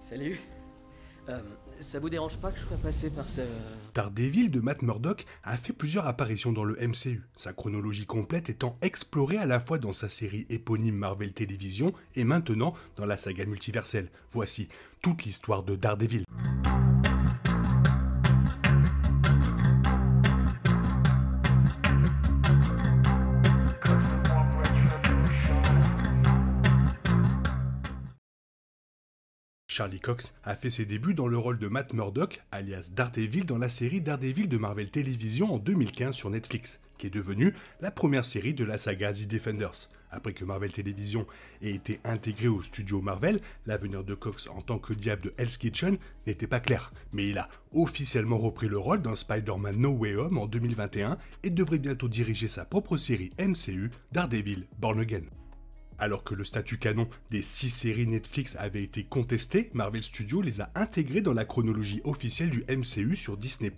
Salut. Ça vous dérange pas que je sois passé par ce... Daredevil de Matt Murdock a fait plusieurs apparitions dans le MCU, sa chronologie complète étant explorée à la fois dans sa série éponyme Marvel Television et maintenant dans la saga multiverselle. Voici toute l'histoire de Daredevil. Charlie Cox a fait ses débuts dans le rôle de Matt Murdock, alias Daredevil, dans la série Daredevil de Marvel Television en 2015 sur Netflix, qui est devenue la première série de la saga The Defenders. Après que Marvel Television ait été intégré au studio Marvel, l'avenir de Cox en tant que diable de Hell's Kitchen n'était pas clair, mais il a officiellement repris le rôle dans Spider-Man No Way Home en 2021 et devrait bientôt diriger sa propre série MCU, Daredevil Born Again. Alors que le statut canon des 6 séries Netflix avait été contesté, Marvel Studios les a intégrées dans la chronologie officielle du MCU sur Disney+,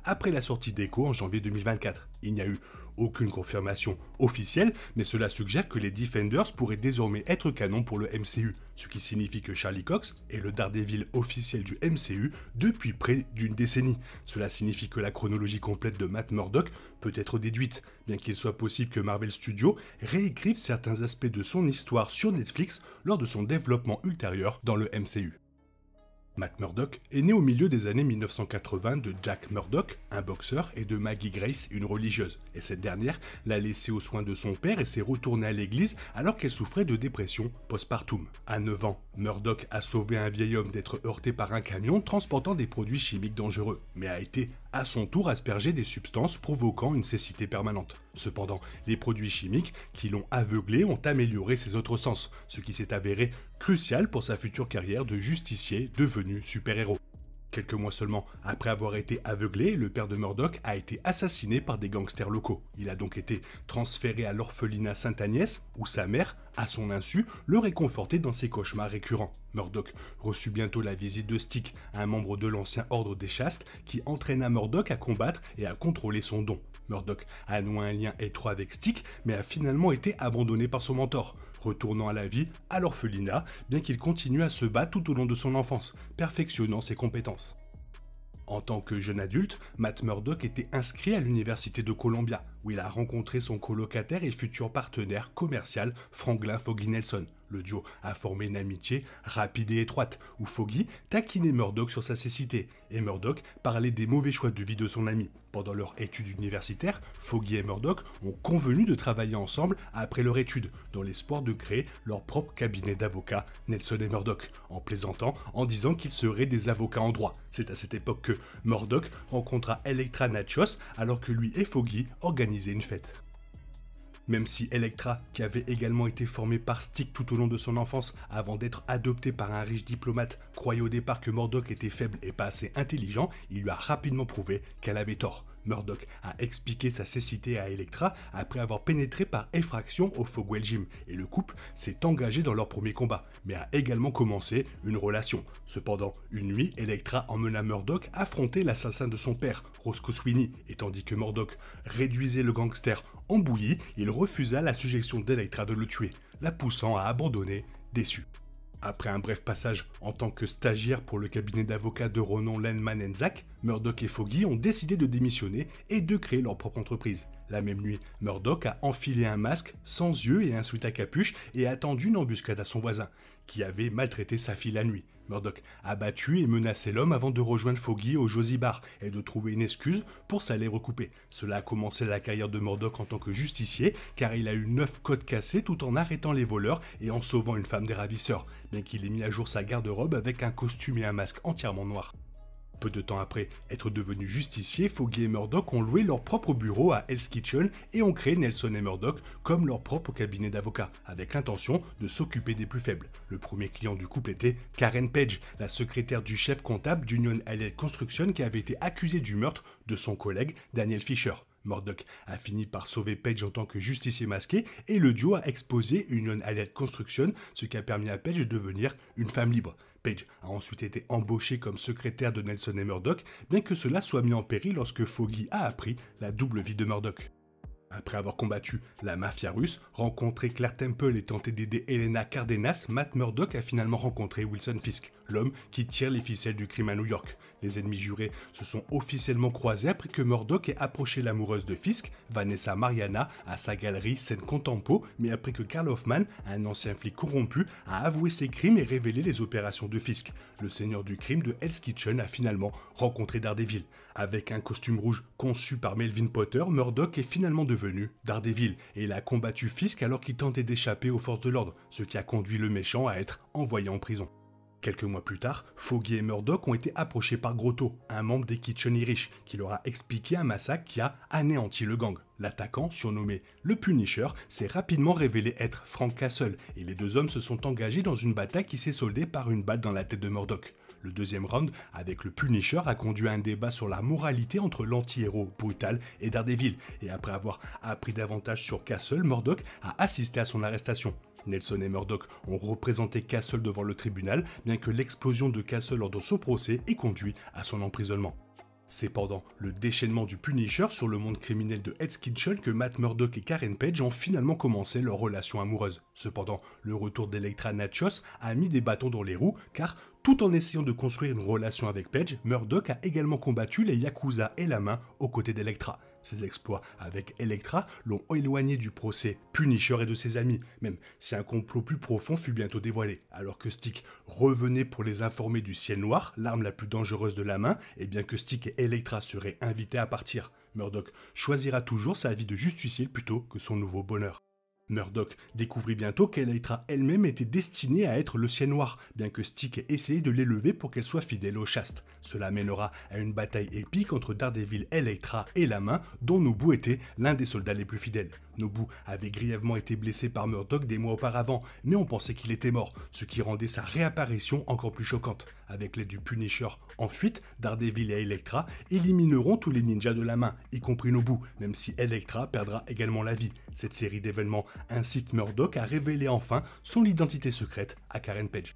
après la sortie d'Echo en janvier 2024. Il n'y a eu aucune confirmation officielle, mais cela suggère que les Defenders pourraient désormais être canon pour le MCU, ce qui signifie que Charlie Cox est le Daredevil officiel du MCU depuis près d'une décennie. Cela signifie que la chronologie complète de Matt Murdock peut être déduite, bien qu'il soit possible que Marvel Studios réécrive certains aspects de son histoire sur Netflix lors de son développement ultérieur dans le MCU. Matt Murdock est né au milieu des années 1980 de Jack Murdock, un boxeur, et de Maggie Grace, une religieuse, et cette dernière l'a laissé aux soins de son père et s'est retournée à l'église alors qu'elle souffrait de dépression postpartum. À 9 ans, Murdock a sauvé un vieil homme d'être heurté par un camion transportant des produits chimiques dangereux, mais a été à son tour aspergé des substances provoquant une cécité permanente. Cependant, les produits chimiques qui l'ont aveuglé ont amélioré ses autres sens, ce qui s'est avéré crucial pour sa future carrière de justicier devenu super-héros. Quelques mois seulement après avoir été aveuglé, le père de Murdock a été assassiné par des gangsters locaux. Il a donc été transféré à l'orphelinat Sainte-Agnès, où sa mère, à son insu, le réconfortait dans ses cauchemars récurrents. Murdock reçut bientôt la visite de Stick, un membre de l'ancien ordre des chastes, qui entraîna Murdock à combattre et à contrôler son don. Murdock a noué un lien étroit avec Stick, mais a finalement été abandonné par son mentor, retournant à la vie à l'orphelinat, bien qu'il continue à se battre tout au long de son enfance, perfectionnant ses compétences. En tant que jeune adulte, Matt Murdock était inscrit à l'université de Columbia, où il a rencontré son colocataire et futur partenaire commercial Franklin Foggy Nelson. Le duo a formé une amitié rapide et étroite, où Foggy taquinait Murdock sur sa cécité, et Murdock parlait des mauvais choix de vie de son ami. Pendant leur étude universitaire, Foggy et Murdock ont convenu de travailler ensemble après leur étude, dans l'espoir de créer leur propre cabinet d'avocats, Nelson et Murdock, en plaisantant en disant qu'ils seraient des avocats en droit. C'est à cette époque que Murdock rencontra Elektra Natchios alors que lui et Foggy organisaient une fête. Même si Elektra, qui avait également été formée par Stick tout au long de son enfance avant d'être adoptée par un riche diplomate, croyait au départ que Murdock était faible et pas assez intelligent, il lui a rapidement prouvé qu'elle avait tort. Murdock a expliqué sa cécité à Elektra après avoir pénétré par effraction au Fogwell Gym, et le couple s'est engagé dans leur premier combat, mais a également commencé une relation. Cependant, une nuit, Elektra emmena Murdock affronter l'assassin de son père, Roscoe Sweeney, et tandis que Murdock réduisait le gangster en bouillie, il refusa la suggestion d'Elektra de le tuer, la poussant à abandonner, déçu. Après un bref passage en tant que stagiaire pour le cabinet d'avocats de renom Lenman & Zach, Murdock et Foggy ont décidé de démissionner et de créer leur propre entreprise. La même nuit, Murdock a enfilé un masque sans yeux et un sweat à capuche et a tendu une embuscade à son voisin, qui avait maltraité sa fille la nuit. Murdock a battu et menacé l'homme avant de rejoindre Foggy au Josie Bar et de trouver une excuse pour s'aller recouper. Cela a commencé la carrière de Murdock en tant que justicier, car il a eu 9 côtes cassées tout en arrêtant les voleurs et en sauvant une femme des ravisseurs, bien qu'il ait mis à jour sa garde-robe avec un costume et un masque entièrement noirs. Peu de temps après être devenus justiciers, Foggy et Murdock ont loué leur propre bureau à Hell's Kitchen et ont créé Nelson et Murdock comme leur propre cabinet d'avocats, avec l'intention de s'occuper des plus faibles. Le premier client du couple était Karen Page, la secrétaire du chef comptable d'Union Allied Construction qui avait été accusée du meurtre de son collègue Daniel Fisher. Murdock a fini par sauver Page en tant que justicier masqué et le duo a exposé Union Allied Construction, ce qui a permis à Page de devenir une femme libre. Page a ensuite été embauchée comme secrétaire de Nelson et Murdock, bien que cela soit mis en péril lorsque Foggy a appris la double vie de Murdock. Après avoir combattu la mafia russe, rencontré Claire Temple et tenté d'aider Helena Cardenas, Matt Murdock a finalement rencontré Wilson Fisk, l'homme qui tire les ficelles du crime à New York. Les ennemis jurés se sont officiellement croisés après que Murdock ait approché l'amoureuse de Fisk, Vanessa Mariana, à sa galerie scène contempo, mais après que Carl Hoffman, un ancien flic corrompu, a avoué ses crimes et révélé les opérations de Fisk. Le seigneur du crime de Hell's Kitchen a finalement rencontré Daredevil. Avec un costume rouge conçu par Melvin Potter, Murdock est finalement devenu Daredevil et il a combattu Fisk alors qu'il tentait d'échapper aux forces de l'ordre, ce qui a conduit le méchant à être envoyé en prison. Quelques mois plus tard, Foggy et Murdock ont été approchés par Grotto, un membre des Kitchen Irish, qui leur a expliqué un massacre qui a anéanti le gang. L'attaquant, surnommé le Punisher, s'est rapidement révélé être Frank Castle, et les deux hommes se sont engagés dans une bataille qui s'est soldée par une balle dans la tête de Murdock. Le deuxième round, avec le Punisher, a conduit à un débat sur la moralité entre l'anti-héros brutal et Daredevil, et après avoir appris davantage sur Castle, Murdock a assisté à son arrestation. Nelson et Murdock ont représenté Castle devant le tribunal, bien que l'explosion de Castle lors de son procès ait conduit à son emprisonnement. C'est pendant le déchaînement du Punisher sur le monde criminel de Hell's Kitchen que Matt Murdock et Karen Page ont finalement commencé leur relation amoureuse. Cependant, le retour d'Elektra Natchios a mis des bâtons dans les roues, car tout en essayant de construire une relation avec Page, Murdock a également combattu les Yakuza et la main aux côtés d'Elektra. Ses exploits avec Elektra l'ont éloigné du procès Punisher et de ses amis, même si un complot plus profond fut bientôt dévoilé. Alors que Stick revenait pour les informer du ciel noir, l'arme la plus dangereuse de la main, et bien que Stick et Elektra seraient invités à partir, Murdock choisira toujours sa vie de justicier plutôt que son nouveau bonheur. Murdock découvrit bientôt qu'Elektra elle-même était destinée à être le ciel noir, bien que Stick ait essayé de l'élever pour qu'elle soit fidèle au chaste. Cela mènera à une bataille épique entre Daredevil, Elektra et la main, dont Nobu était l'un des soldats les plus fidèles. Nobu avait grièvement été blessé par Murdock des mois auparavant, mais on pensait qu'il était mort, ce qui rendait sa réapparition encore plus choquante. Avec l'aide du Punisher en fuite, Daredevil et Elektra élimineront tous les ninjas de la main, y compris Nobu, même si Elektra perdra également la vie. Cette série d'événements incite Murdock à révéler enfin son identité secrète à Karen Page.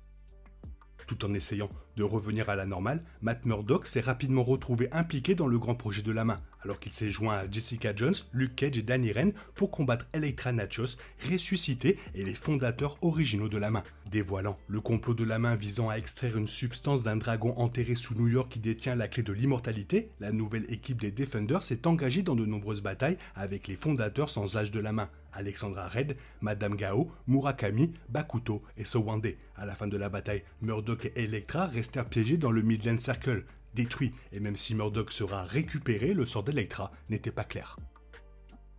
Tout en essayant de revenir à la normale, Matt Murdock s'est rapidement retrouvé impliqué dans le grand projet de la main, alors qu'il s'est joint à Jessica Jones, Luke Cage et Danny Rand pour combattre Elektra Natchios, ressuscité et les fondateurs originaux de la main. Dévoilant le complot de la main visant à extraire une substance d'un dragon enterré sous New York qui détient la clé de l'immortalité, la nouvelle équipe des Defenders s'est engagée dans de nombreuses batailles avec les fondateurs sans âge de la main, Alexandra Red, Madame Gao, Murakami, Bakuto et Sowande. À la fin de la bataille, Murdock et Elektra restèrent piégés dans le Midland Circle, détruits, et même si Murdock sera récupéré, le sort d'Elektra n'était pas clair.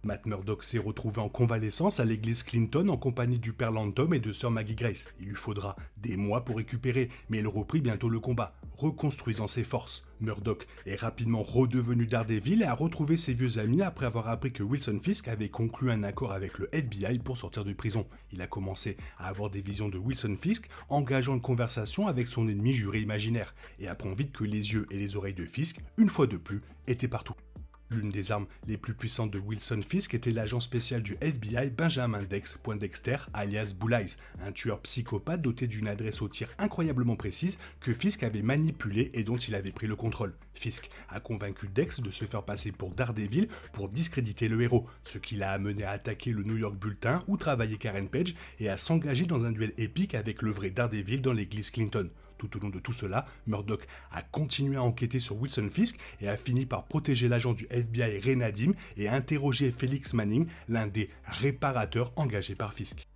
Matt Murdock s'est retrouvé en convalescence à l'église Clinton en compagnie du père Lantom et de sœur Maggie Grace. Il lui faudra des mois pour récupérer, mais il reprit bientôt le combat, reconstruisant ses forces. Murdock est rapidement redevenu Daredevil et a retrouvé ses vieux amis après avoir appris que Wilson Fisk avait conclu un accord avec le FBI pour sortir de prison. Il a commencé à avoir des visions de Wilson Fisk, engageant une conversation avec son ennemi juré imaginaire, et apprend vite que les yeux et les oreilles de Fisk, une fois de plus, étaient partout. L'une des armes les plus puissantes de Wilson Fisk était l'agent spécial du FBI Benjamin Dex Poindexter, alias Bull Eyes, un tueur psychopathe doté d'une adresse au tir incroyablement précise que Fisk avait manipulée et dont il avait pris le contrôle. Fisk a convaincu Dex de se faire passer pour Daredevil pour discréditer le héros, ce qui l'a amené à attaquer le New York Bulletin où travaillait Karen Page et à s'engager dans un duel épique avec le vrai Daredevil dans l'église Clinton. Tout au long de tout cela, Murdock a continué à enquêter sur Wilson Fisk et a fini par protéger l'agent du FBI Ray Nadim et interroger Felix Manning, l'un des réparateurs engagés par Fisk.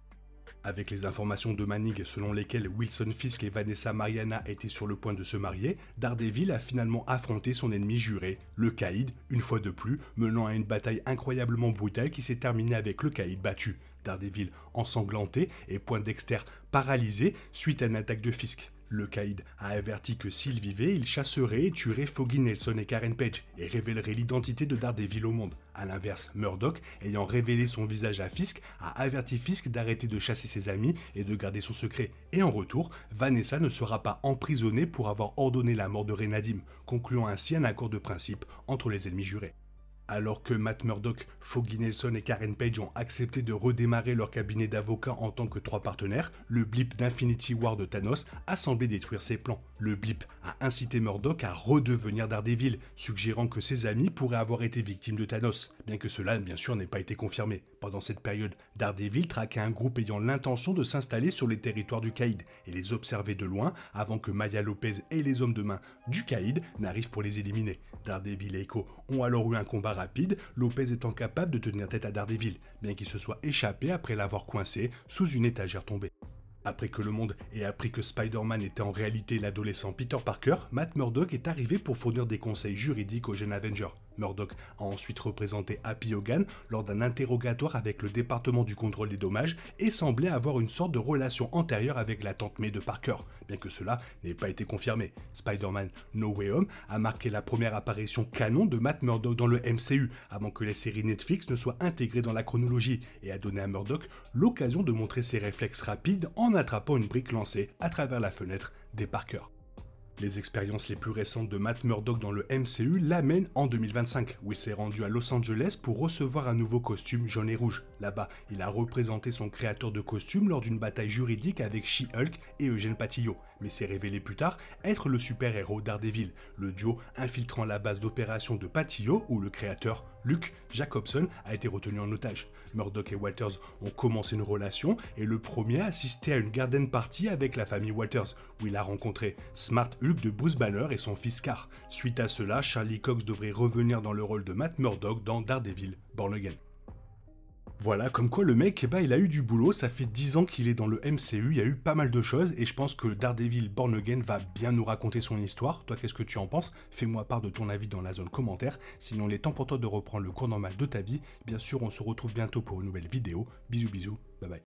Avec les informations de Manning selon lesquelles Wilson Fisk et Vanessa Mariana étaient sur le point de se marier, Daredevil a finalement affronté son ennemi juré, le Caïd, une fois de plus, menant à une bataille incroyablement brutale qui s'est terminée avec le Caïd battu, Daredevil ensanglanté et Poindexter paralysé suite à une attaque de Fisk. Le Caïd a averti que s'il vivait, il chasserait et tuerait Foggy Nelson et Karen Page et révélerait l'identité de Daredevil au monde. A l'inverse, Murdock, ayant révélé son visage à Fisk, a averti Fisk d'arrêter de chasser ses amis et de garder son secret. Et en retour, Vanessa ne sera pas emprisonnée pour avoir ordonné la mort de Ray Nadim, concluant ainsi un accord de principe entre les ennemis jurés. Alors que Matt Murdock, Foggy Nelson et Karen Page ont accepté de redémarrer leur cabinet d'avocats en tant que 3 partenaires, le blip d'Infinity War de Thanos a semblé détruire ses plans. Le blip a incité Murdock à redevenir Daredevil, suggérant que ses amis pourraient avoir été victimes de Thanos. bien que cela bien sûr n'ait pas été confirmé. Pendant cette période, Daredevil traquait un groupe ayant l'intention de s'installer sur les territoires du Caïd et les observer de loin avant que Maya Lopez et les hommes de main du Caïd n'arrivent pour les éliminer. Daredevil et Echo ont alors eu un combat rapide, Lopez étant capable de tenir tête à Daredevil, bien qu'il se soit échappé après l'avoir coincé sous une étagère tombée. Après que le monde ait appris que Spider-Man était en réalité l'adolescent Peter Parker, Matt Murdock est arrivé pour fournir des conseils juridiques aux jeunes Avengers. Murdock a ensuite représenté Happy Hogan lors d'un interrogatoire avec le département du contrôle des dommages et semblait avoir une sorte de relation antérieure avec la tante May de Parker, bien que cela n'ait pas été confirmé. Spider-Man No Way Home a marqué la première apparition canon de Matt Murdock dans le MCU, avant que les séries Netflix ne soient intégrées dans la chronologie, et a donné à Murdock l'occasion de montrer ses réflexes rapides en attrapant une brique lancée à travers la fenêtre des Parker. Les expériences les plus récentes de Matt Murdock dans le MCU l'amènent en 2025, où il s'est rendu à Los Angeles pour recevoir un nouveau costume jaune et rouge. Là-bas, il a représenté son créateur de costume lors d'une bataille juridique avec She-Hulk et Eugène Patillo, mais s'est révélé plus tard être le super-héros Daredevil, le duo infiltrant la base d'opération de Patillo où le créateur, Luke Jacobson, a été retenu en otage. Murdock et Walters ont commencé une relation et le premier a assisté à une garden party avec la famille Walters, où il a rencontré Smart Hulk de Bruce Banner et son fils Carr. Suite à cela, Charlie Cox devrait revenir dans le rôle de Matt Murdock dans Daredevil Born Again. Voilà, comme quoi le mec, il a eu du boulot, ça fait 10 ans qu'il est dans le MCU, il y a eu pas mal de choses, et je pense que Daredevil Born Again va bien nous raconter son histoire. Toi, qu'est-ce que tu en penses? Fais-moi part de ton avis dans la zone commentaire. Sinon, il est temps pour toi de reprendre le cours normal de ta vie. Bien sûr, on se retrouve bientôt pour une nouvelle vidéo. Bisous, bisous, bye bye.